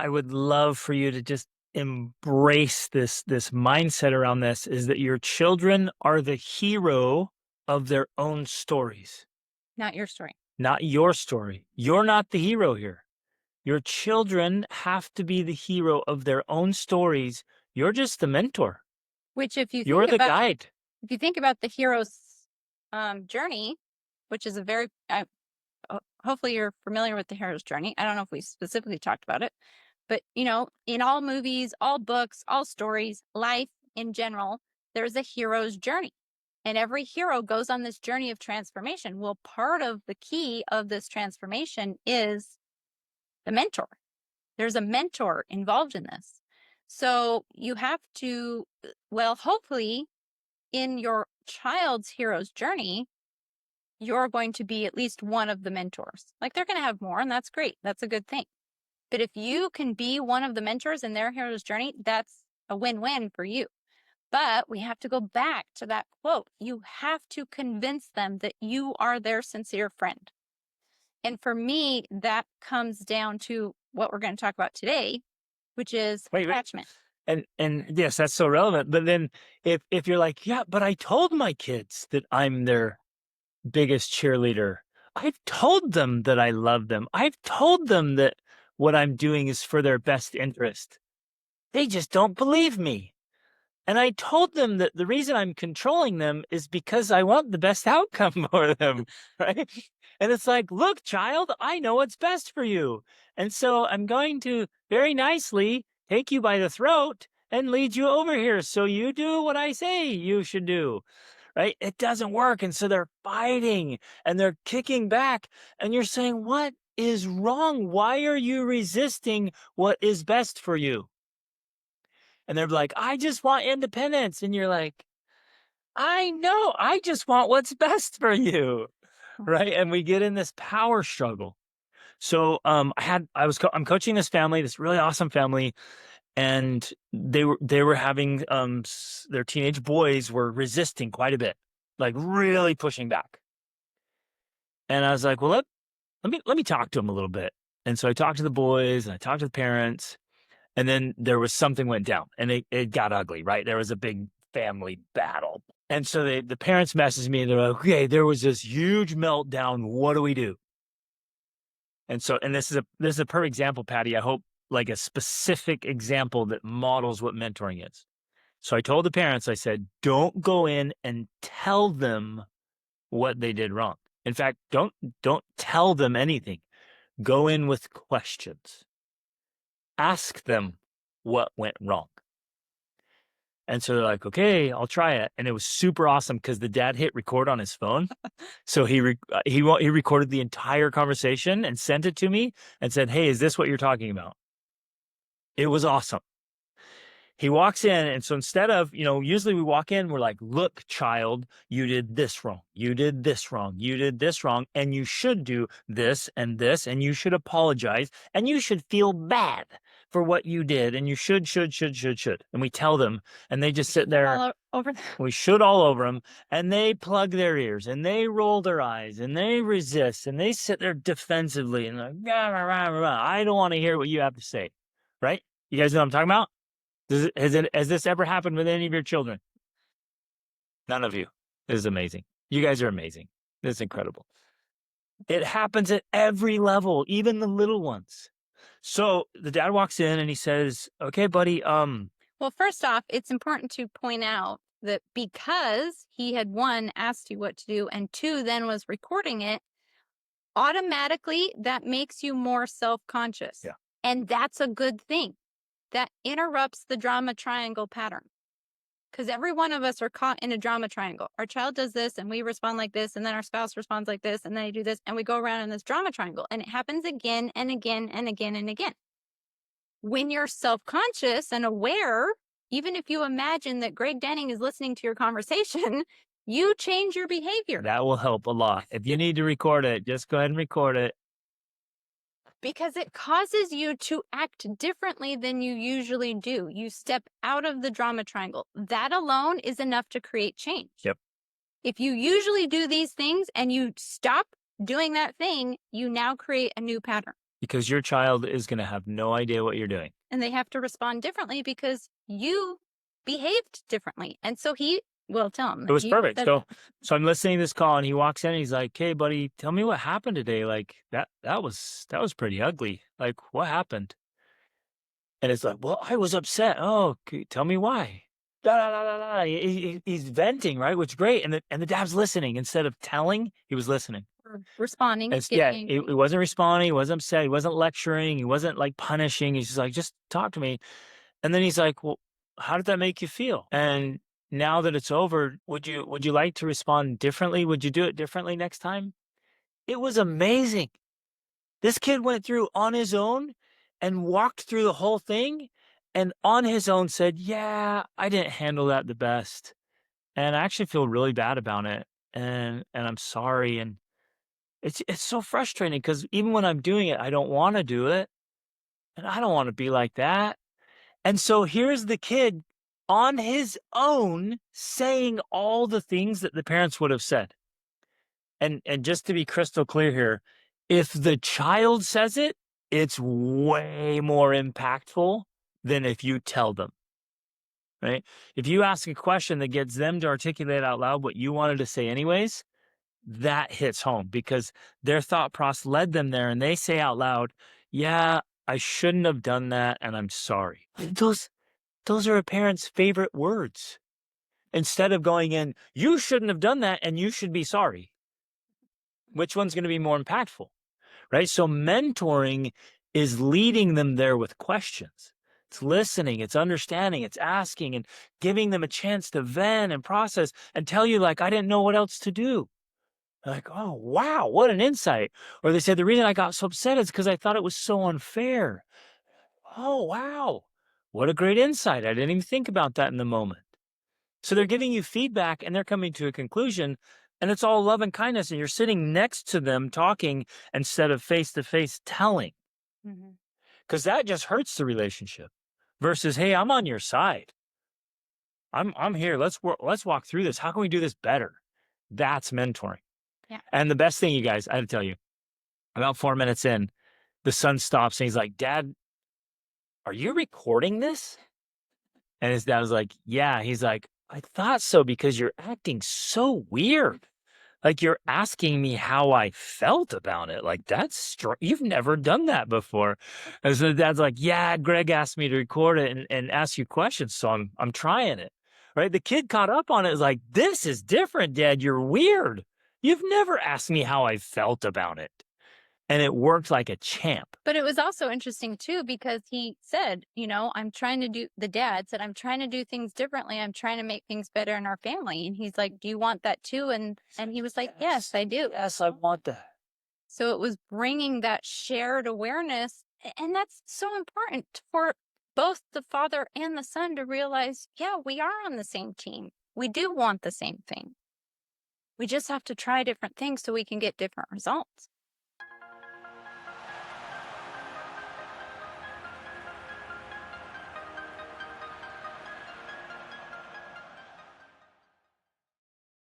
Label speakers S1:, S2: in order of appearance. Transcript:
S1: I would love for you to just embrace this mindset around this is that your children are the hero of their own stories,
S2: Not your story.
S1: not your story. You're not the hero here. Your children have to be the hero of their own stories. You're just the mentor.
S2: Which
S1: You're the guide.
S2: if you think about the hero's journey, which is a very hopefully you're familiar with the hero's journey. I don't know if we specifically talked about it, but in all movies, all books, all stories, life in general, there's a hero's journey. And every hero goes on this journey of transformation. Well, part of the key of this transformation is the mentor. There's a mentor involved in this. So you have to, well, hopefully in your child's hero's journey, you're going to be at least one of the mentors. Like they're going to have more, and that's great. That's a good thing. But if you can be one of the mentors in their hero's journey, that's a win-win for you. But we have to go back to that quote. You have to convince them that you are their sincere friend. And for me, that comes down to what we're going to talk about today, which is
S1: Wait, wait.
S2: attachment.
S1: And yes, that's so relevant. But then if you're like, yeah, but I told my kids that I'm their biggest cheerleader. I've told them that I love them. I've told them that what I'm doing is for their best interest. They just don't believe me. And I told them that the reason I'm controlling them is because I want the best outcome for them, right? And it's like, look, child, I know what's best for you. And so I'm going to very nicely take you by the throat and lead you over here so you do what I say you should do, right? It doesn't work. And so they're fighting and they're kicking back. And you're saying, what is wrong? Why are you resisting what is best for you? And they're like, I just want independence. And you're like, I know, I just want what's best for you. Right. And we get in this power struggle. So I'm coaching this family, this really awesome family, and they were having their teenage boys were resisting quite a bit, like really pushing back. And I was like, well, let me talk to them a little bit. And so I talked to the boys and I talked to the parents. And then there was something went down and it got ugly, right? There was a big family battle. And so the parents messaged me and they're like, okay, there was this huge meltdown. What do we do? And so, and this is a perfect example, Patty. I hope like a specific example that models what mentoring is. So I told the parents, I said, don't go in and tell them what they did wrong. In fact, don't tell them anything. Go in with questions. Ask them what went wrong. And so they're like, okay, I'll try it. And it was super awesome because the dad hit record on his phone. So he recorded the entire conversation and sent it to me and said, hey, is this what you're talking about? It was awesome. He walks in. And so instead of, usually we walk in, we're like, look, child, you did this wrong. You did this wrong. You did this wrong. And you should do this. And you should apologize. And you should feel bad for what you did. And you should. And we tell them, and they just sit there.
S2: All over.
S1: We should all over them. And they plug their ears and they roll their eyes and they resist and they sit there defensively and like, rah, rah, rah, rah. I don't want to hear what you have to say. Right? You guys know what I'm talking about? Has this ever happened with any of your children? None of you. This is amazing. You guys are amazing. This is incredible. It happens at every level, even the little ones. So the dad walks in and he says, okay, buddy,
S2: Well, first off, it's important to point out that because he had one, asked you what to do, and two, then was recording it, automatically that makes you more self-conscious.
S1: Yeah.
S2: And that's a good thing. That interrupts the drama triangle pattern. Because every one of us are caught in a drama triangle. Our child does this and we respond like this, and then our spouse responds like this, and then they do this, and we go around in this drama triangle. And it happens again and again and again and again. When you're self-conscious and aware, even if you imagine that Greg Denning is listening to your conversation, you change your behavior.
S1: that will help a lot. If you need to record it, just go ahead and record it.
S2: Because it causes you to act differently than you usually do. You step out of the drama triangle. That alone is enough to create change.
S1: Yep.
S2: If you usually do these things and you stop doing that thing, you now create a new pattern.
S1: because your child is gonna have no idea what you're doing.
S2: And they have to respond differently because you behaved differently. And so he will tell him
S1: It
S2: that
S1: was
S2: you
S1: perfect.
S2: said
S1: So
S2: that.
S1: so I'm listening to this call and he walks in and he's like, "Hey buddy, tell me what happened today. Like that was pretty ugly. Like what happened?" And it's like, "Well, I was upset." "Oh, tell me why." Da, da, da, da, da. He's venting, right? Which is great. And the dad's listening instead of telling, he was listening.
S2: Or responding,
S1: It's
S2: getting
S1: yeah, he
S2: angry.
S1: wasn't responding, he wasn't upset, he wasn't lecturing, he wasn't like punishing. He's just like, just talk to me. And then he's like, "Well, how did that make you feel?" And now that it's over, would you like to respond differently? Would you do it differently next time? It was amazing. This kid went through on his own and walked through the whole thing and on his own said, "Yeah, I didn't handle that the best. And I actually feel really bad about it. And I'm sorry." And it's so frustrating because even when I'm doing it, I don't wanna do it, and I don't wanna be like that. And so here's the kid on his own saying all the things that the parents would have said. And just to be crystal clear here, if the child says it, it's way more impactful than if you tell them, right? If you ask a question that gets them to articulate out loud what you wanted to say anyways, that hits home because their thought process led them there and they say out loud, "Yeah, I shouldn't have done that and I'm sorry." Those are a parent's favorite words. Instead of going in, "You shouldn't have done that and you should be sorry." Which one's going to be more impactful, right? So mentoring is leading them there with questions. It's listening, it's understanding, it's asking and giving them a chance to vent and process and tell you like, "I didn't know what else to do." Like, "Oh, wow, what an insight." Or they said, "The reason I got so upset is because I thought it was so unfair." "Oh, wow. What a great insight. I didn't even think about that in the moment." So they're giving you feedback and they're coming to a conclusion, and it's all love and kindness. And you're sitting next to them talking instead of face to face telling,
S2: Mhm.
S1: because that just hurts the relationship versus, "Hey, I'm on your side. I'm here. Let's walk through this. How can we do this better?" That's mentoring.
S2: Yeah.
S1: And the best thing, you guys, I had to tell you, about 4 minutes in, the son stops and he's like, "Dad, are you recording this?" And his dad was like, "Yeah." He's like, "I thought so because you're acting so weird. Like you're asking me how I felt about it. Like that's you've never done that before." And so the dad's like, "Yeah, Greg asked me to record it and ask you questions, so I'm trying it." Right? The kid caught up on it. Is like, "This is different, Dad. You're weird. You've never asked me how I felt about it." And it worked like a champ.
S2: But it was also interesting too because he said, I'm trying to do the dad said, "I'm trying to do things differently. I'm trying to make things better in our family." And he's like, "Do you want that too?" And he was like, "Yes,
S1: Yes.
S2: I do."
S1: Yes, I want that.
S2: So it was bringing that shared awareness, and that's so important for both the father and the son to realize, yeah, we are on the same team. We do want the same thing. We just have to try different things so we can get different results.